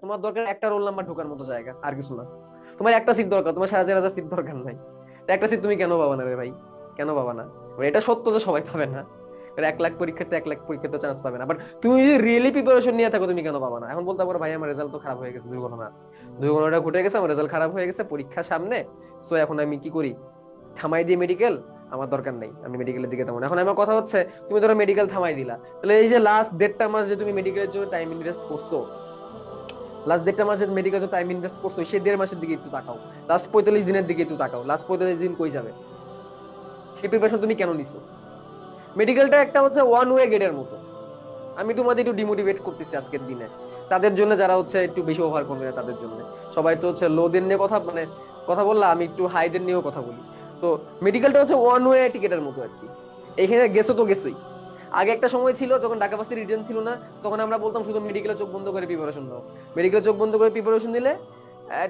তোমার দরকার একটা রোল নাম্বার ঢোকার মতো জায়গা, আর কিছু না। তোমার একটা সিট দরকার, তোমার 4,500 সিট দরকার নাই। একটা সিট তুমি কেন পাবা না রে ভাই? কেন পাবা না? এটা সত্য যে সবাই পাবে না। 1 লাখ পরীক্ষাতে 1 লাখ পরীক্ষাতে চান্স পাবে না, বাট তুমি যদি রিয়েলি প্রিপারেশন নিয়ে থাকো তুমি কেন পাবা না? এখন বলতে পারো ভাই আমার রেজাল্ট তো খারাপ হয়ে গেছে, দুর্ঘটনাটা ঘটে গেছে, আমার রেজাল্ট খারাপ হয়ে গেছে, পরীক্ষা সামনে, সো এখন আমি কি করি? থামাই দিয়ে মেডিকেল, আমার দরকার নেই, আমি মেডিকেলের দিকে তেমন। এখন আমার কথা হচ্ছে, তুমি ধরো মেডিকেল থামাই দিলা, তাহলে এই যে লাস্ট 1.5 মাস যে তুমি মেডিকেলের জন্য টাইম ইনভেস্ট করছো, লাস্ট 1.5 মাস যে মেডিকেল টাইম ইনভেস্ট করছো, সেই 1.5 মাসের দিকে একটু তাকাও, লাস্ট 45 দিনের দিকে একটু তাকাও, লাস্ট 45 দিন কই যাবে? সেই প্রিপারেশন তুমি কেন নিছো? মেডিকেলটা একটা হচ্ছে ওয়ান ওয়ে গেটের মতো। আমি তোমাদের একটু ডিমোটিভেট করতেছি আজকের দিনে, তাদের জন্য যারা হচ্ছে একটু বেশি ওভার কনফিডেন্ট, তাদের জন্য। সবাই তো হচ্ছে লোদের নিয়ে কথা মানে কথা বললা, আমি একটু হাইদের নিয়েও কথা বলি। তো মেডিকেলটা হচ্ছে ওয়ান ওয়ে টিকেটের মতো আর কি। এখানে গেছো তো গেছোই। আগে একটা সময় ছিল যখন ঢাকা ভার্সিটি রিটার্ন ছিল না, তখন আমরা বলতাম শুধু মেডিকেলে চোখ বন্ধ করে প্রিপারেশন দাও। মেডিকেলে চোখ বন্ধ করে প্রিপারেশন দিলে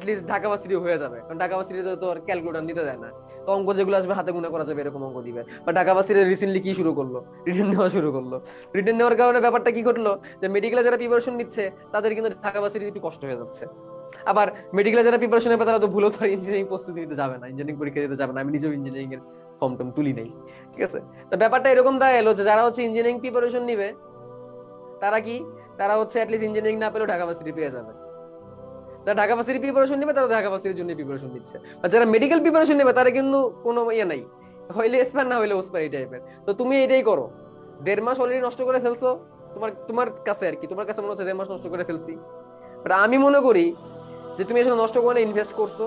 লিস্ট ঢাকা ভার্সিটি হয়ে যাবে, কারণ ঢাকা ভার্সিটিতে তো আর ক্যালকুলেটর নিতে দেয় না। তো অঙ্ক যেগুলো আসবে হাতে গুণা করা যাবে এরকম অঙ্ক দিবে। বা ঢাকা ভার্সিটি রিসেন্টলি কি শুরু করলো? রিটার্ন নেওয়া শুরু করলো। রিটার্ন নেওয়ার কারণে ব্যাপারটা কি ঘটলো, যে মেডিকেলে যারা প্রিপারেশন নিচ্ছে তাদের কিন্তু ঢাকা ভার্সিটি একটু কষ্ট হয়ে যাচ্ছে। আবার মেডিকেলে যারা প্রিপারেশন নেবে তারা তো ভুলেও তো ইঞ্জিনিয়ারিং প্রস্তুতি নিতে যাবে না, ইঞ্জিনিয়ারিং পরীক্ষা দিতে যাবে না। আমি নিজেও ইঞ্জিনিয়ারিং এর ফর্ম টম তুলি নাই, ঠিক আছে? তো ব্যাপারটা এরকম দাঁড়ালো যে যারা হচ্ছে ইঞ্জিনিয়ারিং প্রিপারেশন নিবে, তারা কি, তারা হচ্ছে অ্যাটলিস্ট ইঞ্জিনিয়ারিং না পেলেও ঢাকা ভার্সিটি পেয়ে যাবে। যারা ঢাকা ভার্সিটি প্রিপারেশন নেবে তারা ঢাকা ভার্সিটির জন্য প্রিপারেশন নিচ্ছে। আর যারা মেডিকেল প্রিপারেশন নেবে তারা কিন্তু কোনো ইয়ে নাই, হইলে এসপার না হইলে ওসপার এই টাইপের। তো তুমি এটাই করো। 1.5 মাস অলরেডি নষ্ট করে ফেলছো। তোমার তোমার কাছে আর কি, তোমার কাছে মনে হচ্ছে 1.5 মাস নষ্ট করে ফেলছি, বাট আমি মনে করি যে তুমি আসলে নষ্ট করে ইনভেস্ট করছো,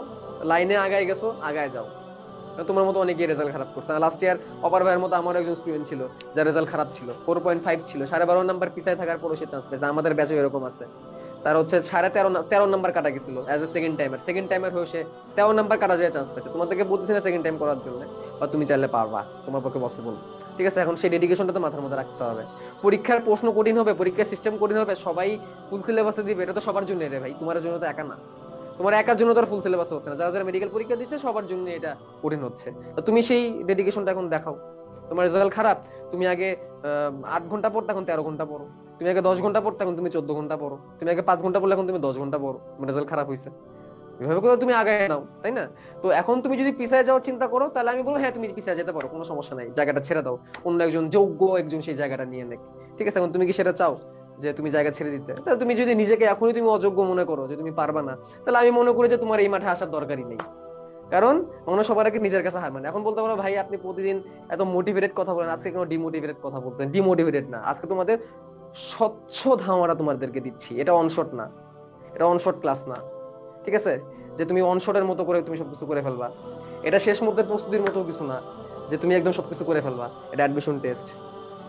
লাইনে আগায় গেছো, আগায় যাও। তোমার মতো অনেকেই রেজাল্ট খারাপ করছে। লাস্ট ইয়ার অপার ভাইয়ের মতো আমার একজন স্টুডেন্ট ছিল, যার রেজাল্ট খারাপ ছিল, 4.5 ছিল, 12.5 নাম্বার পিছায় থাকার পরও সে চান্স পেয়েছে। আমাদের ব্যাচে এরকম আছে, তার হচ্ছে 13.5 নাম্বার কাটা গেছিল অ্যাজ এ সেকেন্ড টাইমার হয়ে সে 13 নাম্বার কাটা যায় চান্স পেয়েছে। তোমাদেরকে বলতেছি না সেকেন্ড টাইম করার জন্য, বা তুমি চাইলে পারবা, তোমার পক্ষে পসিবল। ঠিক আছে, এখন সেই ডেডিকেশনটা তো মাথার মধ্যে রাখতে হবে। পরীক্ষার প্রশ্ন কঠিন হবে, পরীক্ষার সিস্টেম কঠিন হবে, সবাই ফুল সিলেবাসে দিবে, এটা তো সবার জন্য রে ভাই, তোমার জন্য তো একা না। তোমার একার জন্য তো ফুল সিলেবাস হচ্ছে না, যারা যারা মেডিকেল পরীক্ষা দিচ্ছে সবার জন্য এটা কঠিন হচ্ছে। তো তুমি সেই ডেডিকেশনটা এখন দেখাও। তোমার রেজাল্ট খারাপ, তুমি আগে 8 ঘন্টা পড়তে এখন 13 ঘন্টা পড়ো। তুমি আগে 10 ঘন্টা পড়তে এখন তুমি 14 ঘন্টা পড়ো। তুমি আগে 5 ঘন্টা পড়লে এখন তুমি 10 ঘন্টা পড়ো। তোমার রেজাল্ট খারাপ হয়েছে, এভাবে করে তুমি আগায় নাও, তাই না? তো এখন তুমি যদি পিছায় যাওয়ার চিন্তা করো, তাহলে আমি বলবো হ্যাঁ তুমি পিছায় যেতে পারো, কোনো সমস্যা নাই, জায়গাটা ছেড়ে দাও, অন্য একজন যোগ্য একজন সেই জায়গাটা নিয়ে নেক। ঠিক আছে, এখন তুমি কি সেটা চাও যে তুমি জায়গা ছেড়ে দিতে? তাহলে তুমি যদি নিজেকে এখনই তুমি অযোগ্য মনে করো যে তুমি পারবা না, তাহলে আমি মনে করি যে তোমার এই মাঠে আসার দরকারই নেই। কারণ মানুষ সবার আগে নিজের কাছে হার মানে। এখন বলতে পারো ভাই আপনি প্রতিদিন এত মোটিভেটেড কথা বলেন, আজকে কোনো ডিমোটিভেটেড কথা বলছেন। ডিমোটিভেটেড না, আজকে তোমাদের স্বচ্ছ ধারণা তোমাদেরকে দিচ্ছি। এটা অনশট না, এটা অনশট ক্লাস না। ঠিক আছে, যে তুমি অনশটের মতো করে তুমি সবকিছু করে ফেলবা। এটা শেষ মুহূর্তের প্রস্তুতির মতো কিছু না যে তুমি একদম সবকিছু করে ফেলবা। এটা অ্যাডমিশন টেস্ট,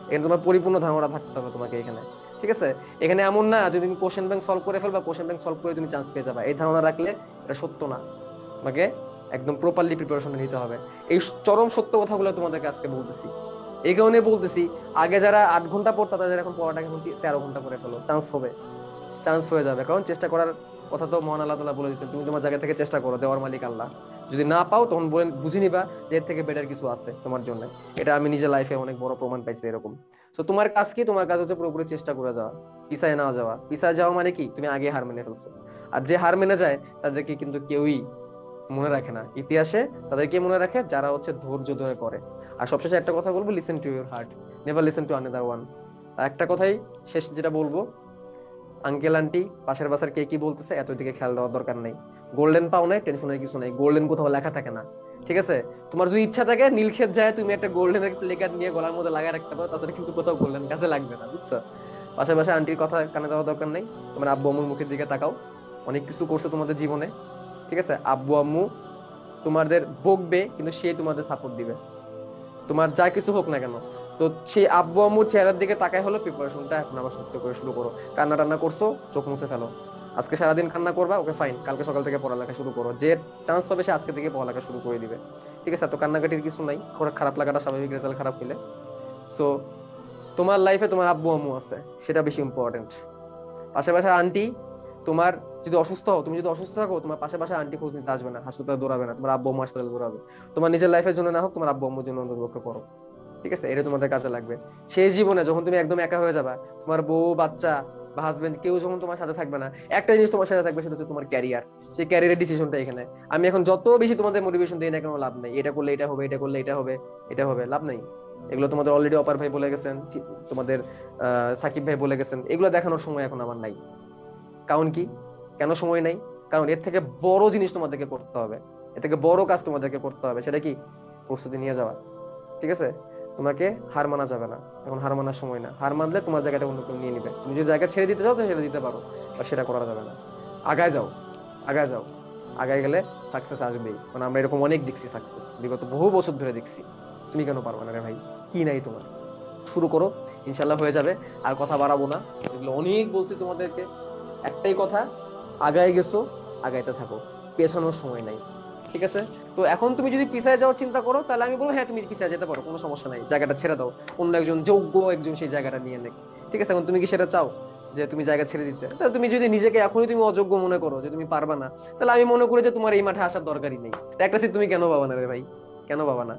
এখানে তোমার পরিপূর্ণ ধারণা থাকতে হবে তোমাকে এখানে। ঠিক আছে, এখানে এমন না যে তুমি কোশ্চেন ব্যাংক সলভ করে ফেলবা, কোশ্চেন ব্যাংক সলভ করে তুমি চান্স পেয়ে যাবা, এই ধারণা রাখলে এটা সত্য না। তোমাকে একদম প্রপারলি প্রিপারেশন নিতে হবে। এই চরম সত্য কথাগুলো তোমাদেরকে আজকে বলতেছি। এই কারণে বলতেছি, আগে যারা 8 ঘন্টা পড়তো তাদের এখন পড়াটা এখন 13 ঘন্টা করে ফেলো, চান্স হবে, চান্স হয়ে যাবে। কারণ চেষ্টা করার কথা তো মহান আল্লাহ তাআলা বলে দিচ্ছেন, তুমি তোমার জায়গা থেকে চেষ্টা করো, দেওয়ার মালিক আল্লাহ। যদি না পাও তখন বুঝে নিবা যে এর থেকে বেটার কিছু আছে তোমার জন্য। এটা আমি নিজের লাইফে অনেক বড় প্রমাণ পাইছি এরকম। তো তোমার কাজ কি? তোমার কাজ হচ্ছে পুরোপুরি চেষ্টা করে যাওয়া, পিছায় না যাওয়া। পিছায় যাওয়া মানে কি? তুমি আগে হার মেনে ফেলছো। আর যে হার মেনে যায় তাদেরকে কিন্তু কেউই মনে রাখে না। ইতিহাসে তাদেরকে মনে রাখে যারা হচ্ছে ধৈর্য ধরে করে। আর সবশেষে একটা কথা বলবো, listen to your heart, never listen to another one. একটা কথাই শেষ যেটা বলবো, আঙ্কেল আন্টি পাশের বাসার কে কি বলতেছে এত দিকে খেয়াল দেওয়ার দরকার নেই। গোল্ডেন পাও নাই, টেনশনের কিছু নাই, গোল্ডেন কোথাও লেখা থাকে না। ঠিক আছে, তোমার যদি ইচ্ছা থাকে নীলক্ষেত যায় তুমি একটা গোল্ডেন প্লেকার্ড নিয়ে গলার মধ্যে লাগায় রাখতে পারো, তাছাড়া কিন্তু কোথাও গোল্ডেন কাছে লাগবে না, বুঝছো? পাশের বাসায় আন্টির কথা কানে দেওয়ার দরকার নেই। তোমার আব্বু আম্মুর মুখের দিকে তাকাও, অনেক কিছু করছে তোমাদের জীবনে। ঠিক আছে, আব্বু আম্মু তোমাদের বকবে কিন্তু সে তোমাদের সাপোর্ট দিবে, তোমার যা কিছু হোক না কেন। তো সেই আব্বু আম্মুর চেহারার দিকে তাকাই হলো প্রিপারেশনটা এখন আবার সত্য করে শুরু করো। কান্না টান্না করছো, চোখ মুছে ফেলো। আজকে সারাদিন কান্না করবা, ওকে ফাইন, কালকে সকাল থেকে পড়ালেখা শুরু করো। যে চান্স পাবে সে আজকে থেকে পড়ালেখা শুরু করে দিবে। ঠিক আছে, তো কান্নাকাটির কিছু নাই, খারাপ লাগাটা স্বাভাবিক, রেজাল্ট খারাপ হইলে। সো তোমার লাইফে তোমার আব্বু আম্মু আছে, সেটা বেশি ইম্পর্টেন্ট। পাশে আন্টি, তোমার যদি অসুস্থ হও, তুমি যদি অসুস্থ থাকো, তোমার পাশে আন্টি খোঁজ নিতে আসবে না, হাসপাতালে দৌড়াবে না, তোমার আব্বু আম্মু হাসপাতালে দৌড়াবে। তোমার নিজের লাইফের জন্য না হোক, তোমার আব্বু আম্মুর জন্য অন্তত করো। ঠিক আছে, এটা তোমাদের কাজে লাগবে। শেষ জীবনে যখন তুমি একদম একা হয়ে যাবা, তোমার বউ বাচ্চা বা হাজবেন্ড, কেউ যখন তোমার সাথে থাকবে না, একটা জিনিস তোমার সাথে থাকবে, সেটা হচ্ছে তোমার ক্যারিয়ার। সেই ক্যারিয়ারের ডিসিশনটা এখানে। আমি এখন যত বেশি তোমাদের মোটিভেশন দিই না কেন, লাভ নাই। এটা করলে এটা হবে, এটা করলে এটা হবে, এটা হবে, লাভ নাই। এগুলো তোমাদের অলরেডি অপার ভাই বলে গেছেন, তোমাদের সাকিব ভাই বলে গেছেন। এগুলো দেখানোর সময় এখন আমার নাই। কারণ কি, কেন সময় নাই? কারণ এর থেকে বড় জিনিস তোমাদেরকে করতে হবে, এর থেকে বড় কাজ তোমাদেরকে করতে হবে। সেটা কি? প্রস্তুতি নিয়ে যাওয়া। ঠিক আছে? তোমাকে হার মানা যাবে না, এখন হার মানার সময় না। হার মানলে তোমার জায়গাটা অন্য কেউ নিয়ে নিবে। তুমি যদি জায়গা ছেড়ে দিতে চাও তো ছেড়ে দিতে পারো, আর সেটা করা যাবে না। আগায় যাও, আগায় যাও। আগায় গেলে সাকসেস আসবেই। মানে আমরা এরকম অনেক দেখছি সাকসেস, বিগত বহু বছর ধরে দেখছি। তুমি কেন পারবে না রে ভাই? কি নাই তোমার? শুরু করো, ইনশাল্লাহ হয়ে যাবে। আর কথা বাড়াবো না, এগুলো অনেক বলছি তোমাদেরকে। একটাই কথা, আগায় গেছো, আগাইতে থাকো, পেছানোর সময় নাই। ঠিক আছে? তো এখন তুমি যদি পিছায় যাওয়ার চিন্তা করো, তাহলে আমি বলবো হ্যাঁ তুমি পিছায় যেতে পারো, কোনো সমস্যা নাই, জায়গাটা ছেড়ে দাও, অন্য একজন যোগ্য একজন সেই জায়গাটা নিয়ে নেক। ঠিক আছে? এখন তুমি কি সেটা চাও যে তুমি জায়গা ছেড়ে দিতে? তাহলে তুমি যদি নিজেকে এখনই তুমি অযোগ্য মনে করো, যে তুমি পারবা না, তাহলে আমি মনে করি যে তোমার এই মাঠে আসার দরকারই নেই। একটা সিট তুমি কেন পাবা না রে ভাই? কেন পাবা না?